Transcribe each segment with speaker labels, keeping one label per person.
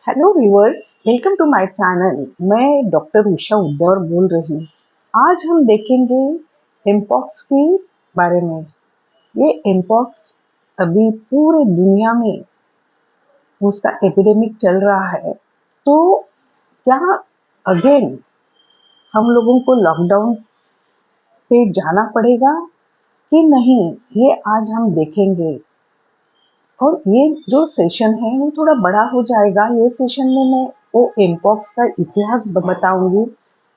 Speaker 1: Hello viewers, welcome to my channel. मैं doctor Usha Uddaur बोल रही हूँ। आज हम देखेंगे एमपॉक्स के बारे में। ये एमपॉक्स अभी पूरे दुनिया में उसका एपिडेमिक चल रहा है। तो क्या अगेन हम लोगों को लॉकडाउन पे जाना पड़ेगा कि नहीं, ये आज हम देखेंगे। और ये जो सेशन है वो थोड़ा बड़ा हो जाएगा। ये सेशन में मैं वो एमपॉक्स का इतिहास बताऊंगी,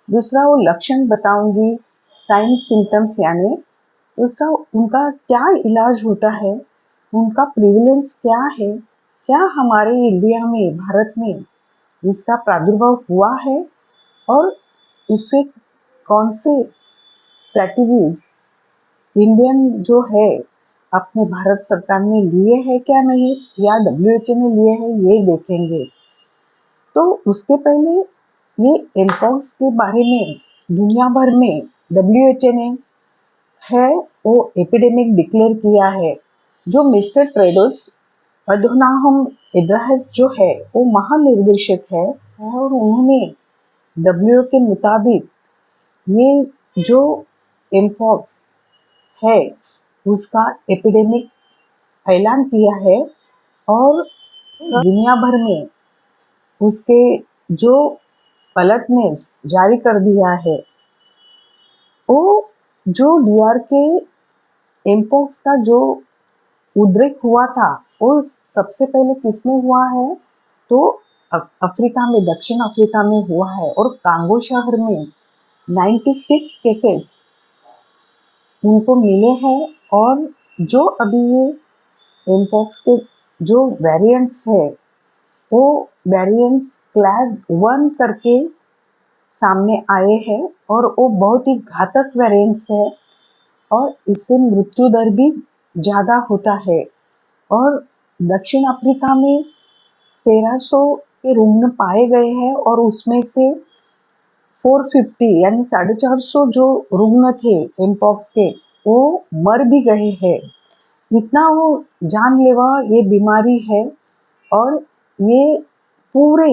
Speaker 1: दूसरा वो लक्षण बताऊंगी, साइंस सिम्टम्स यानी, दूसरा उनका क्या इलाज होता है, उनका प्रिविलेंस क्या है, क्या हमारे इंडिया में, भारत में इसका प्रादुर्भाव हुआ है और इससे कौन से स्ट्रैटेजीज इंडियन जो है अपने भारत सरकार ने लिए हैं क्या नहीं, या डब्ल्यूएचओ ने लिए हैं, ये देखेंगे। तो उसके पहले ये एमपॉक्स के बारे में दुनिया भर में डब्ल्यूएचओ ने है वो एपिडेमिक डिक्लेयर किया है। जो मिस्टर टेड्रोस अधनोम घेब्रेयेसस जो है वो महानिर्देशक है और उन्होंने डब्ल्यूएचओ के मुताबिक ये जो एमपॉक्स है उसका एपिडेमिक ऐलान किया है और दुनिया भर में उसके जो अलर्टनेस जारी कर दिया है। वो जो डीआर के एमपॉक्स का जो उद्रेक हुआ था वो सबसे पहले किसमें हुआ है, तो अफ्रीका में, दक्षिण अफ्रीका में हुआ है और कांगो शहर में 96 केसेस उनको मिले हैं। और जो अभी ये एमपॉक्स के जो वेरिएंट्स है वो वेरिएंट्स क्लैड 1 करके सामने आए हैं और वो बहुत ही घातक वेरिएंट्स है और इससे मृत्यु दर भी ज़्यादा होता है। और दक्षिण अफ्रीका में 1300 के रुग्ण पाए गए हैं और उसमें से 450 यानी 450 जो रुग्ण थे एमपॉक्स के वो मर भी गए हैं। इतना वो जानलेवा ये बीमारी है और ये पूरे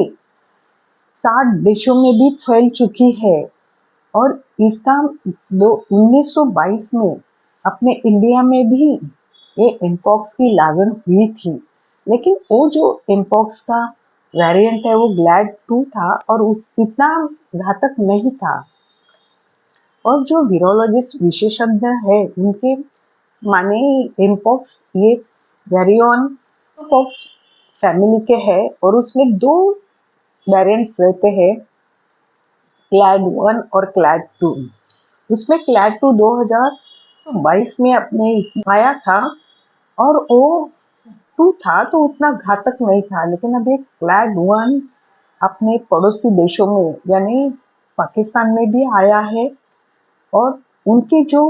Speaker 1: 60 देशों में भी फैल चुकी है। और इसका 1922 में अपने इंडिया में भी ये एमपॉक्स की लागण हुई थी, लेकिन वो जो एमपॉक्स का वेरिएंट है वो ग्लैड 2 था और उस इतना घातक नहीं था। और जो वीरोलॉजिस्ट विशेषज्ञ है उनके माने एमपॉक्स ये वेरियन पॉक्स फैमिली के है और उसमें 2 वेरिएंट्स रहते हैं, क्लैड 1 और क्लैड 2। उसमें क्लैड 2 2022 में अपने इसमें आया था और वो 2 था तो उतना घातक नहीं था, लेकिन अब ये क्लैड 1 अपने पड़ोसी देशों में यानी पाकिस्तान में भी आया है। और उनके जो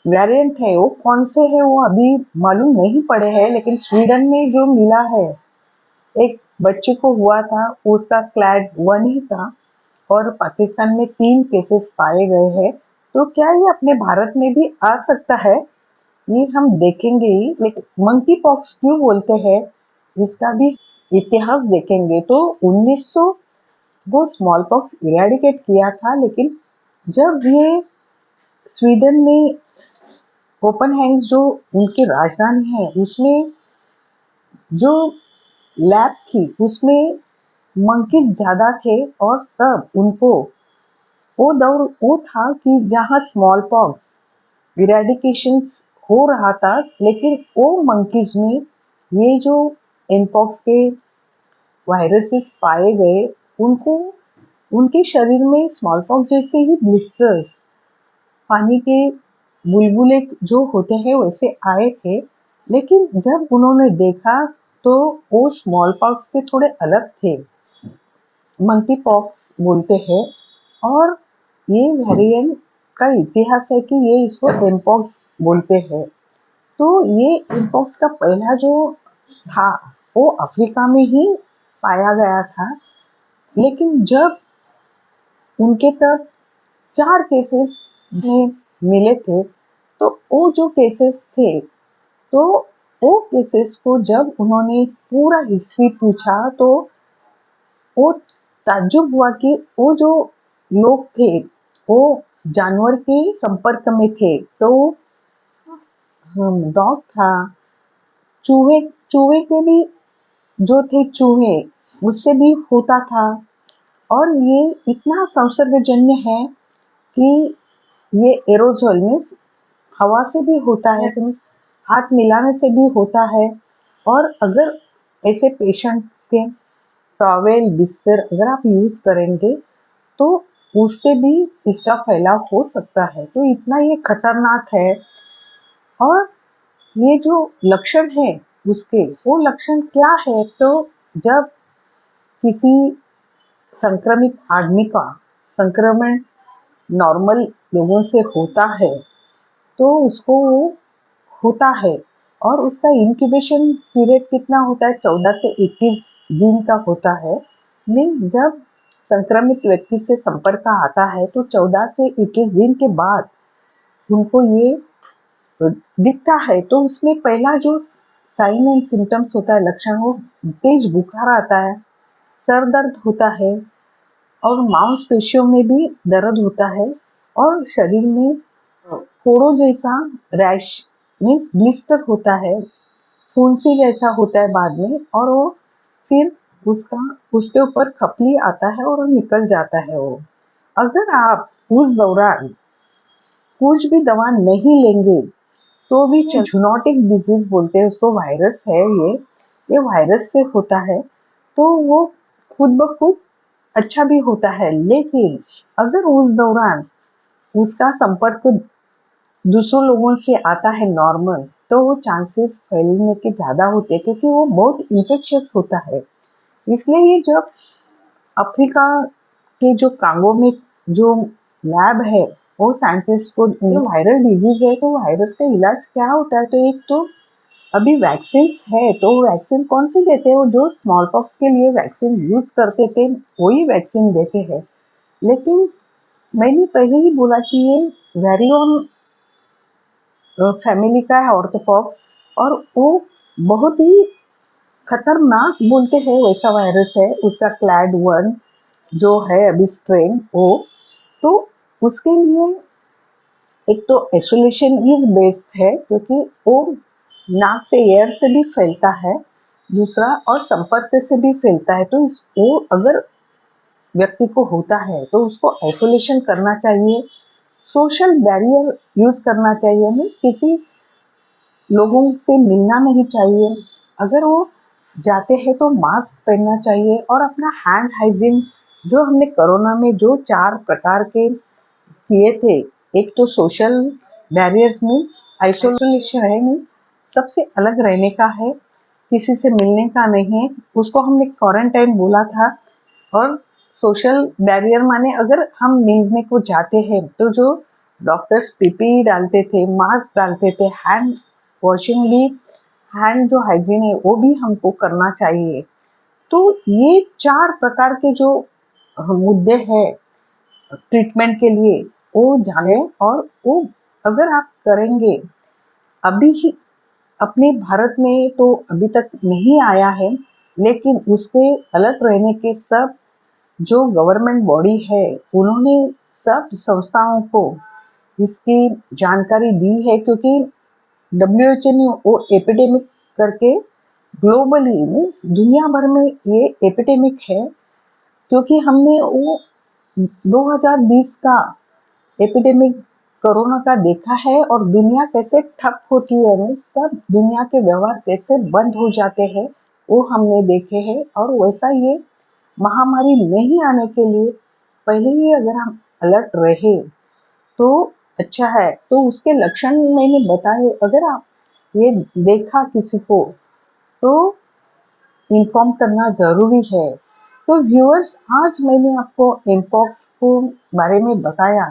Speaker 1: वेरिएंट है वो कौन से है वो अभी मालूम नहीं पड़े हैं, लेकिन स्वीडन में जो मिला है एक बच्चे को हुआ था उसका क्लैड 1 ही था और पाकिस्तान में 3 केसेस पाए गए हैं। तो क्या ये अपने भारत में भी आ सकता है, ये हम देखेंगे ही। लेकिन मंकी पॉक्स क्यों बोलते हैं इसका भी इतिहास देखेंगे। तो 1900 वो स्मॉल पॉक्स इरेडिकेट किया था, लेकिन जब ये स्वीडन में कोपेनहेगन जो उनकी राजधानी है उसमें जो लैब थी उसमें मंकीज ज्यादा थे और तब उनको वो दौर वो था कि जहाँ स्मॉल पॉक्स इरेडिकेशंस हो रहा था, लेकिन वो मंकीज में ये जो एमपॉक्स के वायरसेस पाए गए उनको उनके शरीर में स्मॉल पॉक्स जैसे ही ब्लिस्टर्स, पानी के बुलबुले जो होते हैं वैसे आए थे। लेकिन जब उन्होंने देखा तो वो स्मॉल पॉक्स के थोड़े अलग थे, मंकी पॉक्स बोलते हैं। और ये वेरिएंट का इतिहास है कि ये इसको एमपॉक्स बोलते हैं। तो ये एमपॉक्स का पहला जो था वो अफ्रीका में ही पाया गया था, लेकिन जब उनके तब 4 केसेस में मिले थे तो वो जो केसेस थे, तो वो केसेस को जब उन्होंने पूरा हिस्ट्री पूछा तो वो ताज्जुब हुआ कि वो जो लोग थे वो जानवर के संपर्क में थे। तो डॉग था, चूहे चूहे के भी जो थे चूहे उससे भी होता था। और ये इतना संसर्गजन्य है कि ये एरोजोल मीन्स हवा से भी होता है, मीन्स हाथ मिलाने से भी होता है। और अगर ऐसे पेशेंट्स के टॉवेल बिस्तर अगर आप यूज करेंगे तो उससे भी इसका फैलाव हो सकता है। तो इतना ये खतरनाक है। और ये जो लक्षण है उसके, वो लक्षण क्या है, तो जब किसी संक्रमित आदमी का संक्रमण नॉर्मल लोगों से होता है तो उसको वो होता है। और उसका इंक्यूबेशन पीरियड कितना होता है, 14 से 21 दिन का होता है। मीन्स जब संक्रमित व्यक्ति से संपर्क आता है तो 14 से 21 दिन के बाद उनको ये दिखता है। तो उसमें पहला जो साइन एंड सिम्टम्स होता है, लक्षण, वो तेज बुखार आता है, सर दर्द होता है और मांसपेशियों में भी दर्द होता है। और शरीर में फोड़ों जैसा रैश मीन्स ब्लिस्टर होता है, फुंसी जैसा होता है बाद में। और वो फिर उसका उसके ऊपर खपली आता है और वो निकल जाता है वो। अगर आप उस दौरान कुछ भी दवा नहीं लेंगे तो भी जूनोटिक डिजीज बोलते हैं उसको, वायरस है ये वायरस से होता है। तो वो खुद ब खुद अच्छा भी होता है। लेकिन अगर उस दौरान उसका संपर्क दूसरों लोगों से आता है नॉर्मल, तो वो चांसेस फैलने के ज़्यादा होते हैं क्योंकि वो बहुत इन्फेक्शियस होता है। इसलिए ये जब अफ्रीका के जो कांगो में जो लैब है, वो साइंटिस्ट को ये वायरल डिजीज है तो वायरस का इलाज क्या होता है, तो एक तो अभी वैक्सीन है। तो वैक्सीन कौन सी देते हैं, वो जो स्मॉल पॉक्स के लिए वैक्सीन यूज करते थे वही वैक्सीन देते हैं। लेकिन मैंने पहले ही बोला कि ये वेरियोन फैमिली का है ऑर्थोपॉक्स, और वो बहुत ही खतरनाक बोलते हैं वैसा वायरस है। उसका क्लैड 1 जो है अभी स्ट्रेन वो, तो उसके लिए एक तो आइसोलेशन इज बेस्ट है क्योंकि वो नाक से एयर से भी फैलता है, दूसरा और संपर्क से भी फैलता है। तो वो अगर व्यक्ति को होता है तो उसको आइसोलेशन करना चाहिए, सोशल बैरियर यूज करना चाहिए, मीन्स किसी लोगों से मिलना नहीं चाहिए। अगर वो जाते हैं तो मास्क पहनना चाहिए और अपना हैंड हाइजीन, जो हमने कोरोना में जो 4 प्रकार के किए थे, एक तो सोशल बैरियर्स मीन्स आइसोलेशन है, मीन्स सबसे अलग रहने का है, किसी से मिलने का नहीं है, उसको हमने क्वारंटाइन बोला था। और सोशल बैरियर माने अगर हम मिलने को जाते हैं तो जो डॉक्टर्स पीपीई डालते थे, मास्क डालते थे, हैंड वॉशिंग भी, हैंड जो हाइजीन है वो भी हमको करना चाहिए। तो ये 4 प्रकार के जो मुद्दे हैं ट्रीटमेंट के लिए, वो जाने। और वो अगर आप करेंगे, अभी ही अपने भारत में तो अभी तक नहीं आया है, लेकिन उससे अलर्ट रहने के सब जो गवर्नमेंट बॉडी है उन्होंने सब संस्थाओं को इसकी जानकारी दी है। क्योंकि डब्ल्यूएचओ ने वो एपिडेमिक करके ग्लोबली मीन्स दुनिया भर में ये एपिडेमिक है, क्योंकि हमने वो 2020 का एपिडेमिक कोरोना का देखा है और दुनिया कैसे ठप होती है, मीन्स सब दुनिया के व्यवहार कैसे बंद हो जाते हैं वो हमने देखे हैं। और वैसा ये महामारी नहीं आने के लिए पहले ही अगर हम अलर्ट रहे तो अच्छा है। तो उसके लक्षण मैंने बताए, अगर आप ये देखा किसी को तो इन्फॉर्म करना जरूरी है। तो व्यूअर्स, आज मैंने आपको एमपॉक्स को बारे में बताया,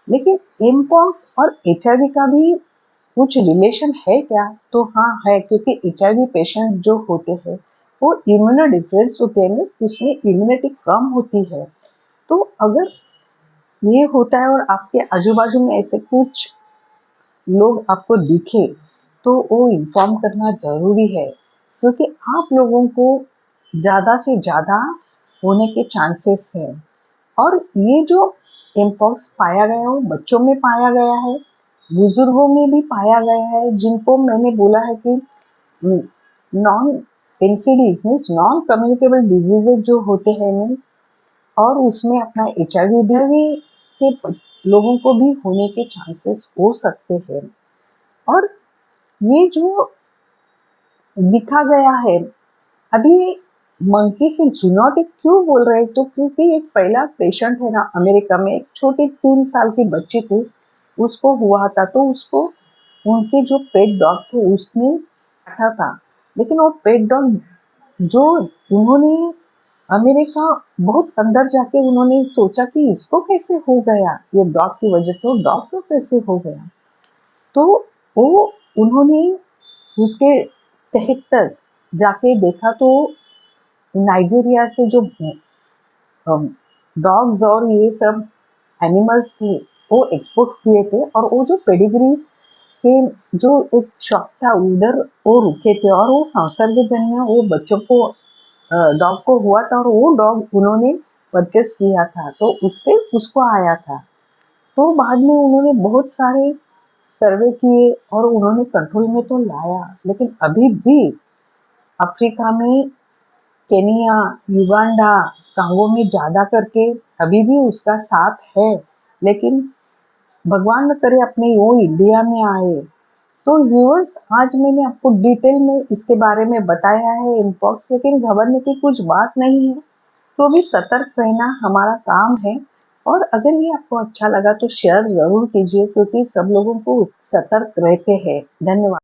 Speaker 1: लेकिन एमपॉक्स और एचआईवी का भी कुछ रिलेशन है क्या, तो हाँ है, क्योंकि एचआईवी पेशेंट जो होते हैं वो इम्यूनो डिफरेंस होते हैं, मीन्स उसमें इम्यूनिटी कम होती है। तो अगर ये होता है और आपके आजू बाजू में ऐसे कुछ लोग आपको दिखे तो वो इन्फॉर्म करना जरूरी है, क्योंकि आप लोगों को ज़्यादा से ज़्यादा होने के चांसेस है। और ये जो एम्पॉक्स पाया गया वो बच्चों में पाया गया है, बुजुर्गों में भी पाया गया है, जिनको मैंने बोला है कि non NCDs means non communicable diseases जो होते हैं मीन्स, और उसमें अपना HIV भी के लोगों को भी होने के चांसेस हो सकते हैं। और ये जो दिखा गया है अभी, मंकी से जूनोटिक क्यों बोल रहे हैं, तो क्योंकि एक पहला पेशेंट है ना अमेरिका में, एक छोटी 3 साल की बच्ची थी, उसको हुआ था, तो उसको उनके जो पेट डॉग थे उसने काटा था। लेकिन वो पेट डॉग जो उन्होंने अमेरिका बहुत अंदर जाके उन्होंने सोचा कि इसको कैसे हो गया, ये डॉग की वजह से वो डॉग को कैसे हो गया, तो वो उन्होंने उसके तहत तक जाके देखा तो नाइजीरिया से जो डॉग्स और ये सब एनिमल्स थे वो एक्सपोर्ट हुए थे, और वो जो पेडिग्री के जो एक शॉप था उधर वो रुके थे, और वो संसर्गजन्य वो बच्चों को डॉग को हुआ था, और वो डॉग उन्होंने परचेस किया था, तो उससे उसको आया था। तो बाद में उन्होंने बहुत सारे सर्वे किए और उन्होंने कंट्रोल में तो लाया, लेकिन अभी भी अफ्रीका में, केनिया, युगांडा, कांगो में ज्यादा करके अभी भी उसका साथ है। लेकिन भगवान न करे अपने वो इंडिया में आए। तो व्यूअर्स, आज मैंने आपको डिटेल में इसके बारे में बताया है इम्पॉक्स, लेकिन घबराने की कुछ बात नहीं है, तो भी सतर्क रहना हमारा काम है। और अगर ये आपको अच्छा लगा तो शेयर जरूर कीजिए, क्योंकि सब लोगों को सतर्क रहते हैं। धन्यवाद।